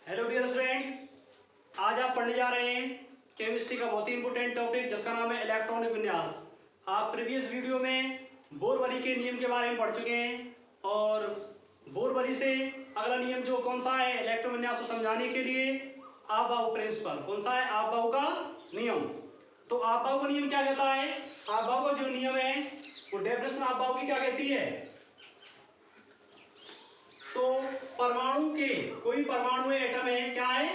Hello dear student, आज आप पढ़ने जा रहे हैं केमिस्ट्री का बहुत ही इंपॉर्टेंट टॉपिक जिसका नाम है इलेक्ट्रॉनिक विन्यास। आप प्रीवियस वीडियो में बोरवली के नियम के बारे में पढ़ चुके हैं और बोरवली से अगला नियम जो कौन सा है इलेक्ट्रॉन विन्यास को समझाने के लिए आबाऊ प्रिंसिपल। कौन सा है? आबाऊ का नियम। तो आबाऊ का नियम क्या कहता है? आबाऊ का जो नियम है वो डेफिनेशन आबाऊ की क्या कहती है? तो परमाणु के कोई परमाणु है, एटम है, क्या है?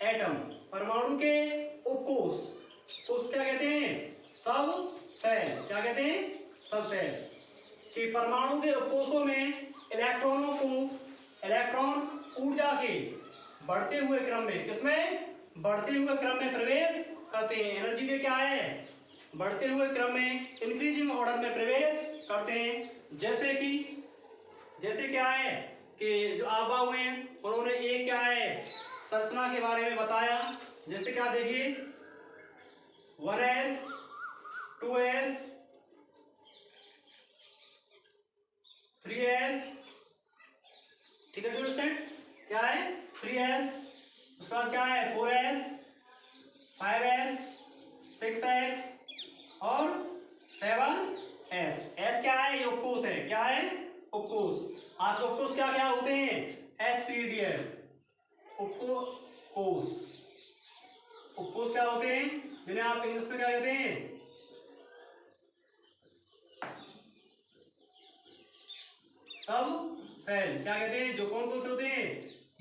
एटम। परमाणु के उपकोष उसको क्या कहते हैं? सब सेल। क्या कहते हैं? सब सेल। कि परमाणु के उपकोषों में इलेक्ट्रॉनों को इलेक्ट्रॉन ऊर्जा के बढ़ते हुए क्रम में किसमें? बढ़ते हुए क्रम में प्रवेश करते हैं। एनर्जी के क्या है? बढ़ते हुए क्रम में इंक्रीजिंग ऑर्डर में प्रवेश करते हैं। जैसे क्या है कि जो आबाऊ हैं उन्होंने एक क्या है संरचना के बारे में बताया। जैसे क्या देखिए 1s 2s 3s, ठीक है स्टूडेंट, क्या है 3s। उसके बाद क्या है 4s 5s 6x और 7s। s क्या है? ये उपकोष है। क्या है? उपकोष। आपके उपकोष क्या क्या होते हैं? एसपीडीएफ उपकोष। उपकोष क्या होते हैं जिन्हें आप इंग्लिश में क्या कहते हैं? सब सेल। क्या कहते हैं? जो कौन कौन से होते हैं?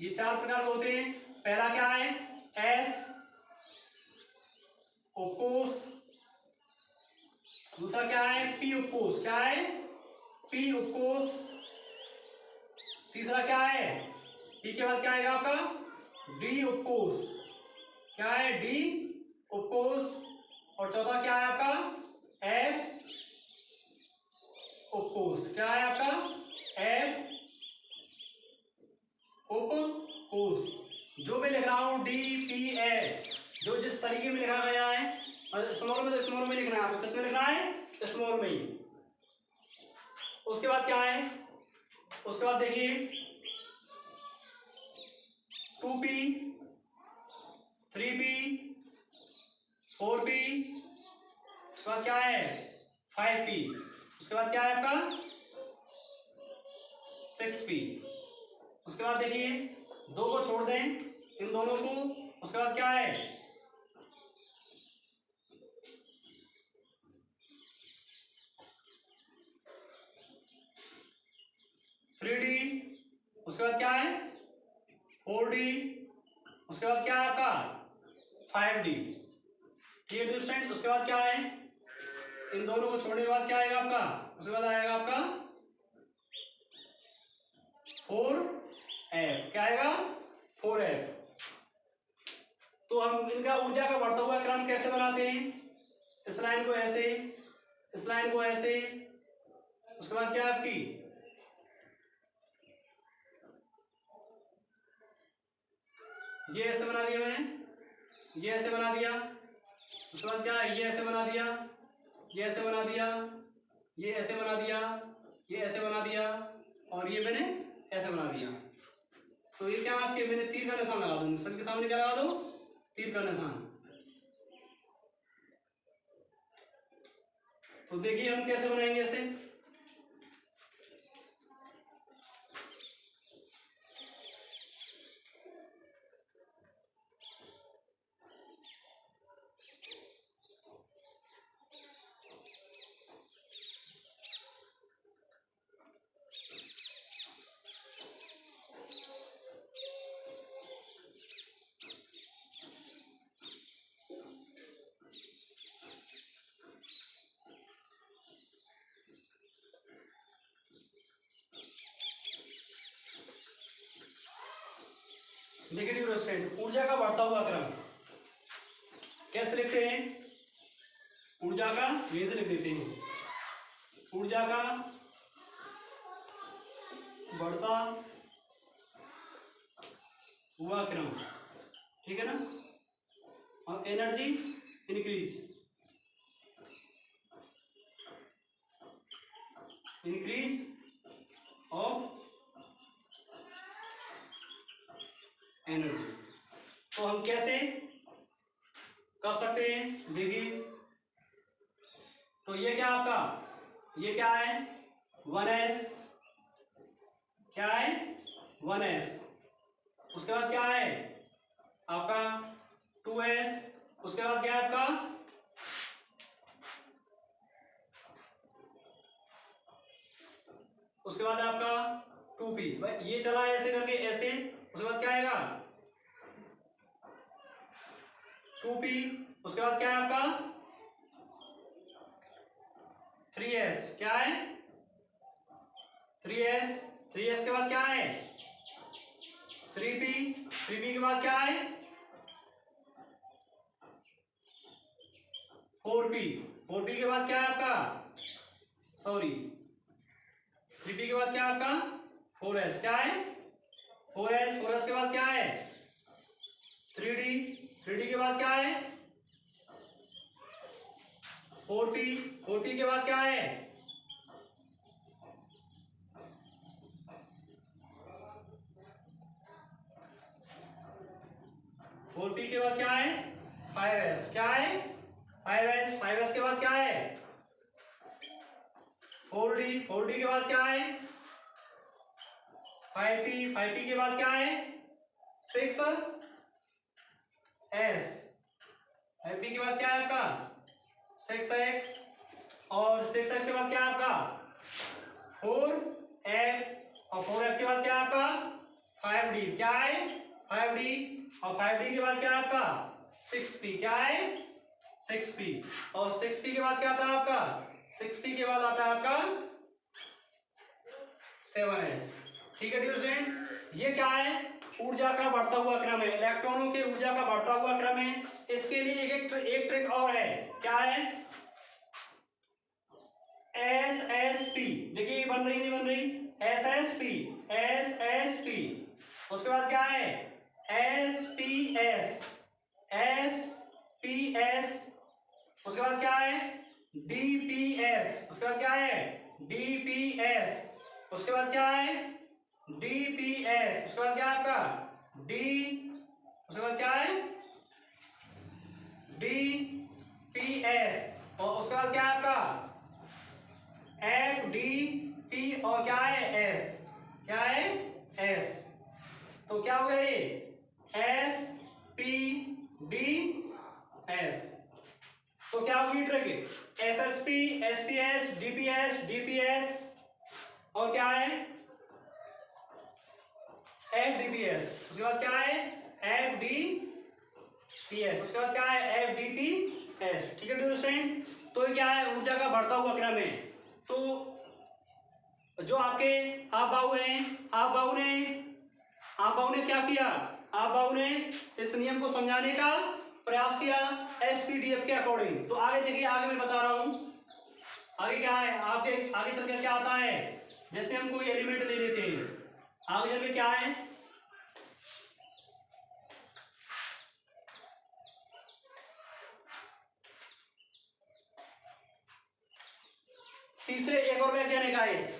ये 4 प्रकार के होते हैं। पहला क्या है? एस उपकोष। दूसरा क्या है? पी उपकोष। क्या है? पी उपकोष। तीसरा क्या है? पी के बाद क्या आएगा आपका? डी उपकोष। क्या है? डी उपकोष। और चौथा क्या है आपका? एफ उपकोष। क्या है आपका? एफ उपकोष। जो मैं लिख रहा हूं डी पी एफ, जो जिस तरीके में लिखा गया है स्मॉल में, तो स्मॉल में लिखना है आपको। किसमें लिखना है? स्मॉल में ही। उसके बाद क्या है? उसके बाद देखिए 2p 3p 4p। उसके बाद क्या है? 5p। उसके बाद क्या है आपका? 6p। उसके बाद देखिए 2 को छोड़ दें, इन दोनों को। उसके बाद क्या है? 3d। उसके बाद क्या है? 4d। उसके बाद क्या है आपका? 5d। ठीक है स्टूडेंट। उसके बाद क्या है? इन दोनों को छोड़ने के बाद क्या आएगा आपका? उसके बाद आएगा आपका 4f। क्या आएगा? 4f। तो हम इनका ऊर्जा का बढ़ता हुआ क्रम कैसे बनाते हैं? इस लाइन को ऐसे, इस लाइन को ऐसे। उसके बाद क्या है आपकी? ये ऐसे बना दिया मैंने, ये ऐसे बना दिया। उसके बाद क्या है? ये ऐसे बना दिया, ये ऐसे बना दिया, ये ऐसे बना दिया, ये ऐसे बना दिया और ये मैंने ऐसे बना दिया। तो ये क्या आपके मैंने तीर का निशान लगा दूंगा। सबके सामने क्या लगा दो? तीर का निशान। तो देखिए हम कैसे बनाएंगे ऐसे। देखिए स्टूडेंट, ऊर्जा का बढ़ता हुआ क्रम कैसे लिखते हैं? ऊर्जा का ये से लिख देते हैं। ऊर्जा का बढ़ता हुआ क्रम, ठीक है ना। और एनर्जी इंक्रीज ऑफ एनर्जी। तो हम कैसे कर सकते हैं, देखिए। तो ये क्या आपका, ये क्या है 1s, क्या है 1s। उसके बाद क्या है आपका 2s। उसके बाद क्या है आपका उसके बाद आपका 2p। भाई ये चला ऐसे करके ऐसे, उसके बाद क्या आएगा 2p। उसके बाद क्या है आपका 3s, क्या है 3s। 3s के बाद क्या है 3p। 3p के बाद क्या है 4p। 4p के बाद क्या है आपका, सॉरी 3p के बाद क्या है आपका 4s, क्या है 4s। 4s के बाद क्या है 3d। 3d के बाद क्या है 4p। 4p के बाद क्या है 4p के बाद क्या है 5s, क्या है 5s। 5s के बाद क्या है 4d। 4d के बाद क्या है 5p। 5p के बाद क्या है 6s। 5p के बाद क्या है आपका 6x। और 6x के बाद क्या है आपका 4f। और 4f के बाद क्या है आपका 5d, क्या है 5d। और 5d के बाद क्या है आपका 6p, क्या है 6p। और 6p के बाद क्या आता है आपका 6p के बाद आता है आपका 7s। ठीक है डियर स्टूडेंट, ये क्या है ऊर्जा का बढ़ता हुआ क्रम है, इलेक्ट्रॉनों के ऊर्जा का बढ़ता हुआ क्रम है। इसके लिए एक ट्रिक और है, क्या है SSP। देखिए ये बन रही नहीं बन रही SSP, SSP। उसके बाद क्या है SPS, SPS। उसके बाद क्या है DPS। उसके बाद क्या है DPS। उसके बाद क्या है DPS। उसके बाद क्या है आपका D। उसके बाद क्या है DPS। और उसके बाद क्या है आपका FDP। और क्या है S, क्या है S। तो क्या हो गया ये SPDS। तो क्या होगी trick SSP, SPS, DPS, DPS और क्या है FDPS। उसके बाद क्या है FDPS। उसके बाद क्या है FDPS। ठीक है डियर स्टूडेंट, तो ये क्या है ऊर्जा का बढ़ता हुआ क्रम है। तो जो आपके आप बाबू ने क्या किया, आप बाबू ने इस नियम को समझाने का प्रयास किया SPDF के अकॉर्डिंग। तो आगे देखिए, आगे मैं बता रहा हूं आगे क्या है, आपके आगे चलकर क्या आता है। जैसे हम कोई एलिमेंट ले लेते हैं, आगे चलकर क्या है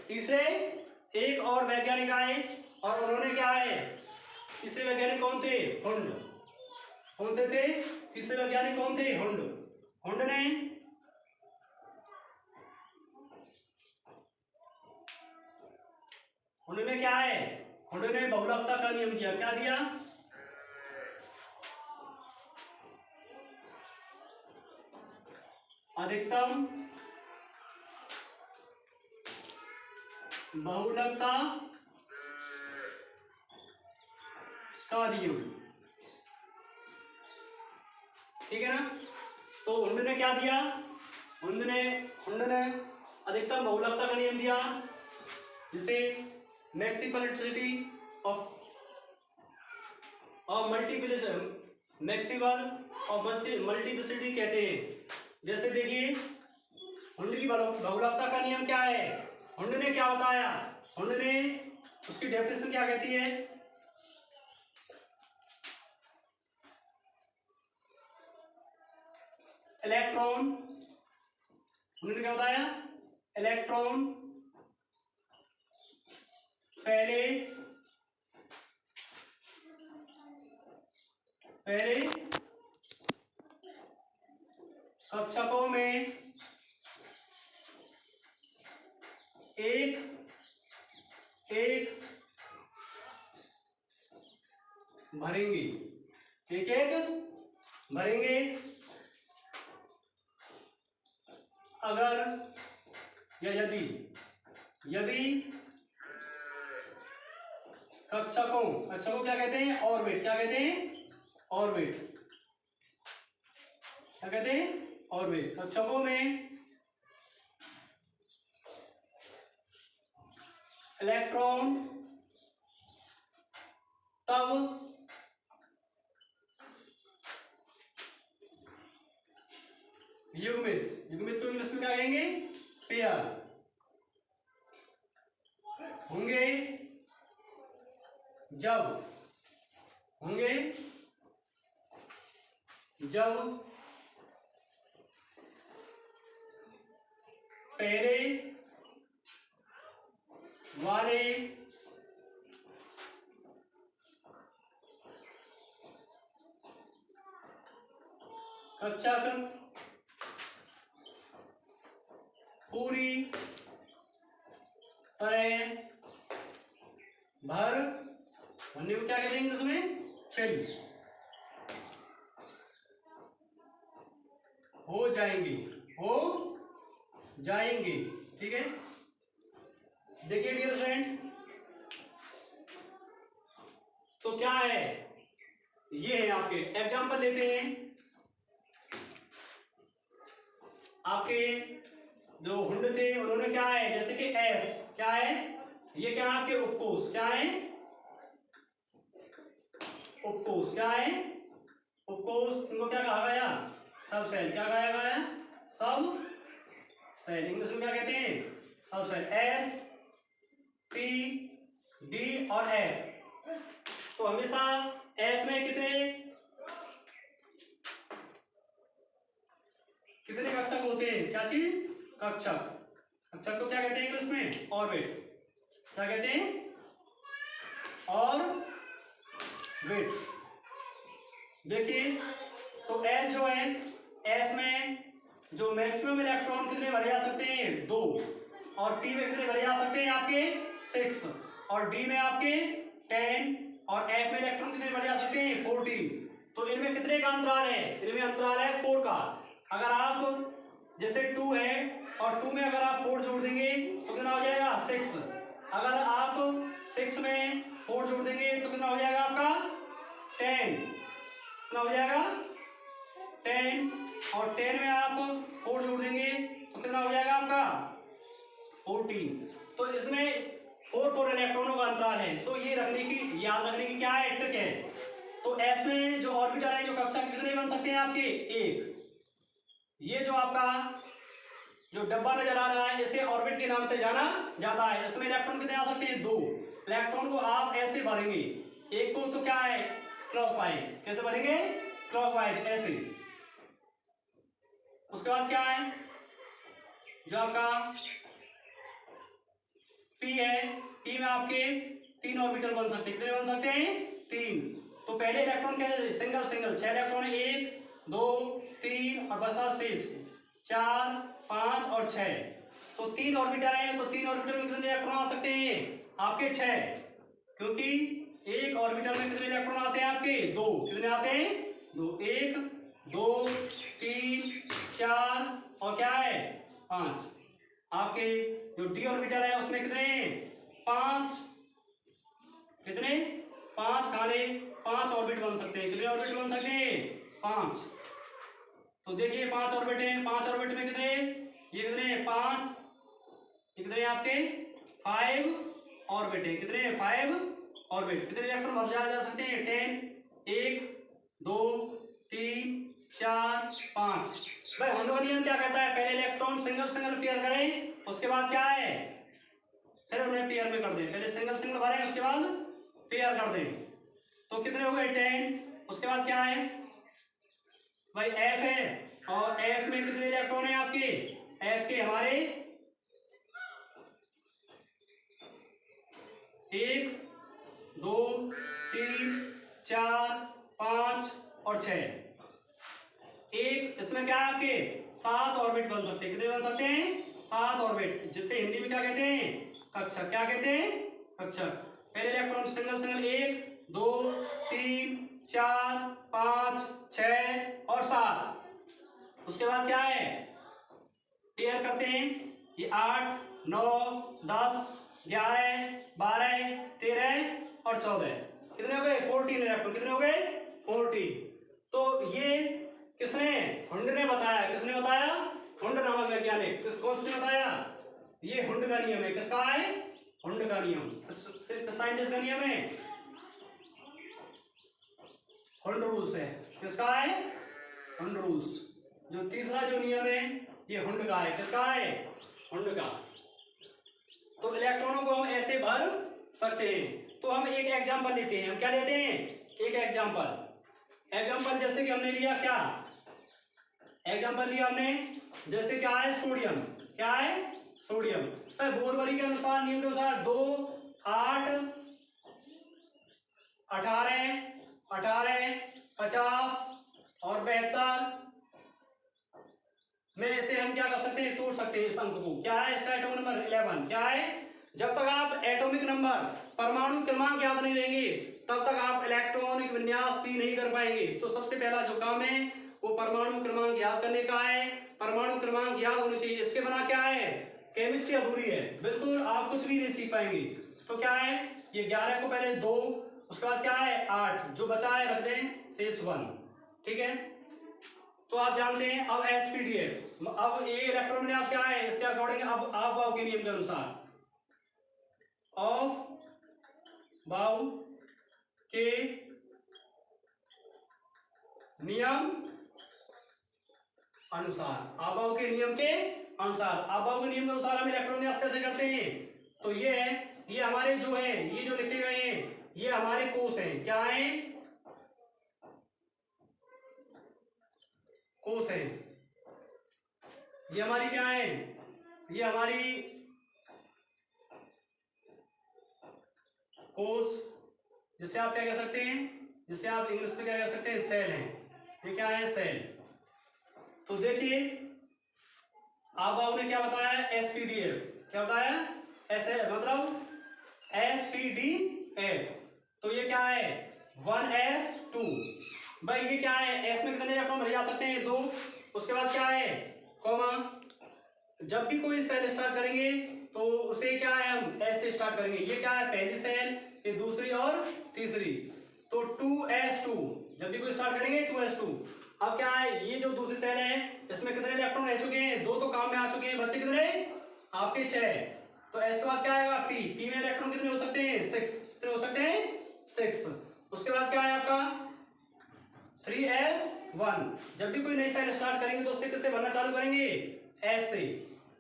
तीसरे एक और वैज्ञानिक आए और उन्होंने क्या है, तीसरे वैज्ञानिक कौन थे हुंड। कौन से थे तीसरे वैज्ञानिक कौन थे हुंड। हुंड ने क्या है हुंड ने बहुलकता का नियम दिया। क्या दिया अधिकतम बहुलकता का नियम। ठीक है ना। तो हुंड ने क्या दिया, हुंड ने अधिकतम बहुलकता का नियम दिया, जिसे मैक्सिमलिटी ऑफ मैक्सिमल ऑफ मल्टीप्लिसिटी कहते हैं। जैसे देखिए हुंड की बहुलकता का नियम क्या है, हुंड ने क्या बताया, हुंड ने उसकी डेफिनेशन क्या कहती है, इलेक्ट्रॉन। उन्होंने क्या बताया, इलेक्ट्रॉन पहले पहले कक्षकों में एक एक भरेंगे, एक एक भरेंगे अगर या यदि कक्षकों क्या कहते हैं, ऑर्बिट, क्या कहते हैं, ऑर्बिट, क्या कहते हैं, ऑर्बिट। कक्षकों में इलेक्ट्रॉन तब युग्मित, युग्मित को इंग्लिश में क्या कहेंगे, पेयर होंगे जब पहले वाले कक्षक पूरी तरह भरने को क्या कहते हैं इंग्लिश में, फिल हो जाएंगे। ठीक है, देखिए डियर फ्रेंड, तो क्या है, ये है आपके एग्जांपल लेते हैं। आपके जो हुंड थे उन्होंने क्या है, जैसे कि एस क्या है, ये क्या है आपके उपकोष, क्या है उपकोष, क्या है उपकोष, इनको क्या कहा गया, सब सेल, क्या कहा गया, सब सेल, इंग्लिश में क्या कहते हैं, सब सेल, एस पी डी और एफ। तो हमेशा एस में कितने कक्षक होते हैं, क्या चीज, कक्षक को क्या कहते हैं इंग्लिश में, ऑर्बिट, क्या कहते हैं, ऑर्बिट। देखिए तो एस जो है, एस में जो मैक्सिमम इलेक्ट्रॉन कितने भरे जा सकते हैं, 2, और टी में कितने भरे जा सकते हैं आपके 6, और डी में आपके 10, और एफ में इलेक्ट्रॉन कितने भरे जा सकते हैं 14। तो इनमें कितने का अंतराल है, इनमें अंतराल है 4 का। अगर आप जैसे 2 है और 2 में अगर आप 4 जोड़ देंगे तो कितना हो जाएगा 6, अगर आप 6 में 4 जोड़ देंगे तो कितना हो जाएगा आपका 10, कितना हो जाएगा 10, और 10 में आप 4 जोड़ देंगे तो कितना हो जाएगा आपका 14। तो इसमें 4 इलेक्ट्रॉनों का अंतराल है। तो ये याद रखने की क्या है, ट्रिक है। तो एस में जो ऑर्बिटल है, जो कक्षक कितने बन सकते हैं आपके, 1। ये जो आपका जो डब्बा नजर आ रहा है इसे ऑर्बिट के नाम से जाना जाता है। इसमें इलेक्ट्रॉन कितने आ सकते हैं, 2। इलेक्ट्रॉन को आप ऐसे भरेंगे, एक को तो क्या है क्लॉकवाइज, कैसे भरेंगे, क्लॉकवाइज ऐसे। उसके बाद क्या है, जो आपका पी है, पी में आपके 3 ऑर्बिटल बन सकते हैं, कितने बन सकते हैं 3। तो पहले इलेक्ट्रॉन कैसे, सिंगल 6 इलेक्ट्रॉन है, 1 2 3 और बचा शेष 4 5 और 6। तो 3 ऑर्बिटल है, तो 3 ऑर्बिटल में कितने इलेक्ट्रॉन आ सकते हैं आपके 6, क्योंकि एक ऑर्बिटल में कितने इलेक्ट्रॉन आते हैं आपके 2, कितने आते हैं 2, 1 2 3 4 और क्या है 5। आपके जो डी ऑर्बिटल है उसमें कितने 5, कितने 5 खाने 5 ऑर्बिट बन सकते हैं, कितने ऑर्बिट बन सकते हैं 5। तो देखिए 5 ऑर्बिट है, 5 ऑर्बिट में कितने, ये कितने 5, कितने आपके 5 ऑर्बिट है, कितने 5 ऑर्बिट, कितने इलेक्ट्रॉन भर जा सकते हैं 10, 1 2 3 4 5। भाई हुंड का नियम क्या कहता है, पहले इलेक्ट्रॉन सिंगल पेयर करें, उसके बाद क्या है फिर उन्हें पेयर में कर दें, पहले सिंगल भरें उसके बाद पेयर कर दें। तो कितने हो गए 10, उसके बाद क्या है भाई एफ है, और एफ में कितने इलेक्ट्रॉन है आपके, एफ के हमारे 1 2 3 4 5 और 6। एक इसमें क्या है आपके 7 ऑर्बिट बन सकते हैं। कितने बन सकते हैं? 7 ऑर्बिट, जिसे हिंदी में क्या कहते हैं? कक्षक। क्या कहते हैं? कक्षक। पहले इलेक्ट्रॉन सिंगल सिंगल 1 2 3 4 5 6 और 7। उसके बाद क्या है? पेयर करते हैं। ये 8 9 10 11 12 13 और 14। कितने हो गए? 14 इलेक्ट्रॉन। कितने हो गए? 14। तो ये किसने? हुंड ने बताया। किसने बताया? हुंड नामक वैज्ञानिक। किसको उसने बताया? ये हुंड का नियम है। किसका है? हुंड का नियम। किस साइंटिस्ट का नियम है? हुंड रूल्स है। किसका है? हुंड रूल्स। जो तीसरा जो नियम है ये हुंड का है। किसका है? हुंड का। तो इलेक्ट्रॉनों को हम ऐसे भर सकते हैं। तो हम एक एग्जांपल लेते हैं। हम क्या लेते हैं? एक एग्जांपल जैसे कि हमने लिया क्या? एग्जांपल लिया हमने जैसे क्या है? सोडियम। क्या है? सोडियम। बोरवरी के अनुसार, नियम के अनुसार 2 8 18 18 50 और 72 में इसे हम क्या कर सकते हैं? तोड़ सकते हैं इस अंक को। क्या है इसका एटॉमिक नंबर? 11। क्या है? जब तक आप एटॉमिक नंबर, परमाणु क्रमांक याद नहीं रहेंगे तब तक आप इलेक्ट्रॉनिक विन्यास भी नहीं कर पाएंगे। तो सबसे पहला जो काम है वो परमाणु क्रमांक याद करने का है। परमाणु क्रमांक याद होने चाहिए। इसके बिना क्या है? केमिस्ट्री अधूरी है। बिल्कुल आप कुछ भी नहीं सीख पाएंगे। तो क्या है? ये 11 को पहले 2, उसके बाद क्या है? 8, जो बचा है रख दें शेष 1। ठीक है। तो आप जानते हैं अब एसपीडीएफ। अब ये इलेक्ट्रॉन विन्यास क्या है? इसके अकॉर्डिंग अब आप के नियम के अनुसार, ऑफ बाउ के नियम अनुसार, आबाउ के नियम के अनुसार, आबाउ के नियम के अनुसार हम इलेक्ट्रॉन विन्यास कैसे करते हैं? तो ये है, ये हमारे जो है, ये जो लिखे गए हैं ये हमारे कोष हैं। क्या है? कोष है। ये हमारी क्या है? ये हमारी कोष, जिसे आप क्या कह सकते हैं? जिसे आप इंग्लिश में क्या कह सकते हैं? सेल है। ये क्या है? सेल। तो देखिए आबाउ ने क्या बताया? एसपीडीएफ। क्या बताया? ऐसे मतलब एसपीडीएफ। तो ये क्या है? 1s2। भाई ये क्या है? एस में कितने इलेक्ट्रॉन भरे जा सकते हैं? 2। उसके बाद क्या है? कॉमा। जब भी कोई सेल स्टार्ट करेंगे तो उसे क्या है? हम ऐसे स्टार्ट करेंगे। ये क्या है? पहली सेल, ये दूसरी और तीसरी। तो 2s2। जब भी कोई स्टार्ट करेंगे 2s2। अब क्या है? ये जो दूसरी सेल है इसमें कितने इलेक्ट्रॉन रह चुके हैं? 2 तो काम में आ चुके हैं। बच्चे कितने? आपके 6। तो एस के बाद क्या आएगा? पी। पी में इलेक्ट्रॉन कितने हो सकते हैं? 6। कितने हो सकते हैं? 6। उसके बाद क्या है आपका? 3s1। जब भी कोई नई सेल स्टार्ट करेंगे तो उससे किससे भरना चालू करेंगे? एस से।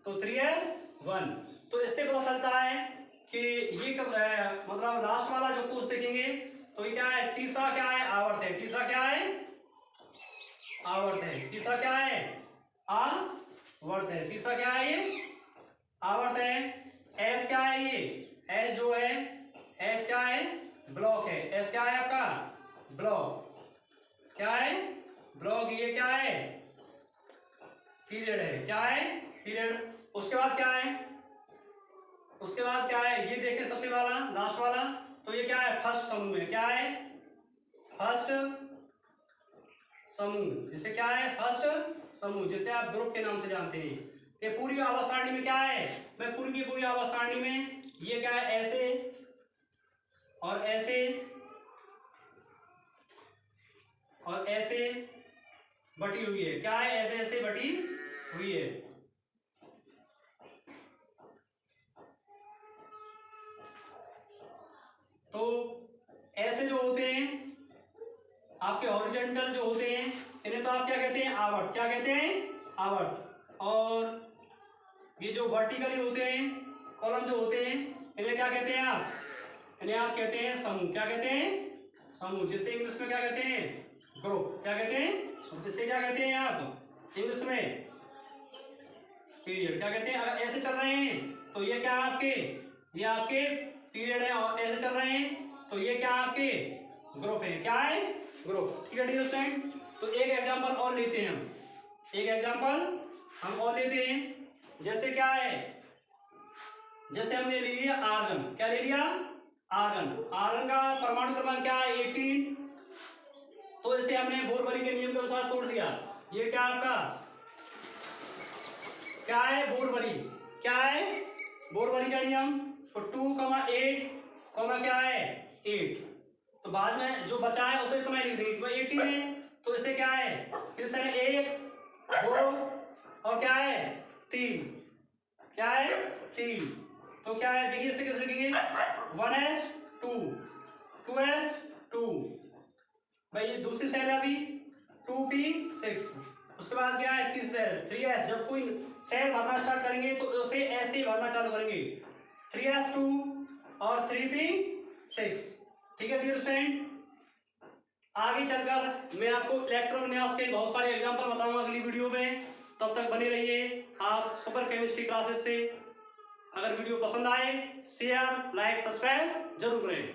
तो 3s1। तो इससे पता चलता है कि ये मतलब लास्ट वाला जो कोष देखेंगे तो ये क्या है? तीसरा क्या है? आवर्त है। तीसरा क्या है? आवर्त है। तीसरा क्या है? आवर्त है। तीसरा क्या है? ये आवर्त है। एस क्या है? ये एस जो है, एस क्या है? ब्लॉक है। एस क्या है आपका? ब्लॉक। क्या है? ब्लॉक। ये क्या है? पीरियड है। क्या है? पीरियड। उसके बाद क्या है? उसके बाद क्या है? ये देखें सबसे वाला, लास्ट वाला। तो ये क्या है? फर्स्ट समूह है। क्या है? फर्स्ट समूह। जिसे क्या है? फर्स्ट समूह, जिसे आप ग्रुप के नाम से जानते हैं। कि पूरी आवर्त सारणी में क्या है? मैं पूरी की पूरी आवर्त सारणी में ये क्या है? ऐसे और ऐसे और ऐसे बटी हुई है। क्या है? ऐसे ऐसे बटी हुई है। तो ऐसे जो होते हैं आपके हॉरिजॉन्टल जो होते हैं इन्हें तो आप क्या कहते हैं? आवर्त। क्या कहते हैं? आवर्त। और ये जो वर्टिकली होते हैं कॉलम जो होते हैं इन्हें क्या कहते हैं आप? इन्हें आप कहते हैं समूह। क्या कहते हैं? समूह। जिसे इंग्लिश में क्या कहते हैं? ग्रुप। क्या कहते हैं? और जिसे क्या कहते हैं आप इंग्लिश में? पीरियड। क्या कहते हैं? अगर ऐसे चल रहे हैं तो ये क्या है आपके? ये आपके पीरियड है। और ऐसे चल रहे हैं तो ये क्या है आपके? ग्रुप है, क्या है, ग्रुप। ठीक है डियर स्टूडेंट, तो एक एग्जांपल और लेते हैं हम, एक एग्जांपल हम और लेते हैं। जैसे क्या है, जैसे हमने ले लिया आर्गन, क्या ले लिया, आर्गन। आर्गन का परमाणु क्रमांक क्या है, 18। तो इसे हमने बोरबरी के नियम के अनुसार तोड़ दिया। ये क्या आपका क्या है, बोरबरी, क्या है, बोरबरी का नियम। तो 2,8, क्या है, 8। तो बाद में जो बचा है उसे इतना ही लिख देंगे, 18 है तो इसे क्या है, फिर से 1 2 और क्या है 3, क्या है 3। तो क्या है, देखिए इसे कैसे लिखेंगे, 1s2 2s2 भाई, ये दूसरी सेल है अभी 2p6। उसके बाद क्या है, तीसरी सेल 3s। जब कोई सेल भरना स्टार्ट करेंगे तो उसे ऐसे ही भरना चालू करेंगे, 3s2 और 3p6। ठीक है डियर स्टूडेंट, आगे चलकर मैं आपको इलेक्ट्रॉन विन्यास के बहुत सारे एग्जांपल बताऊंगा अगली वीडियो में। तब तक बने रहिए आप सुपर केमिस्ट्री क्लासेस से। अगर वीडियो पसंद आए शेयर लाइक सब्सक्राइब जरूर करें।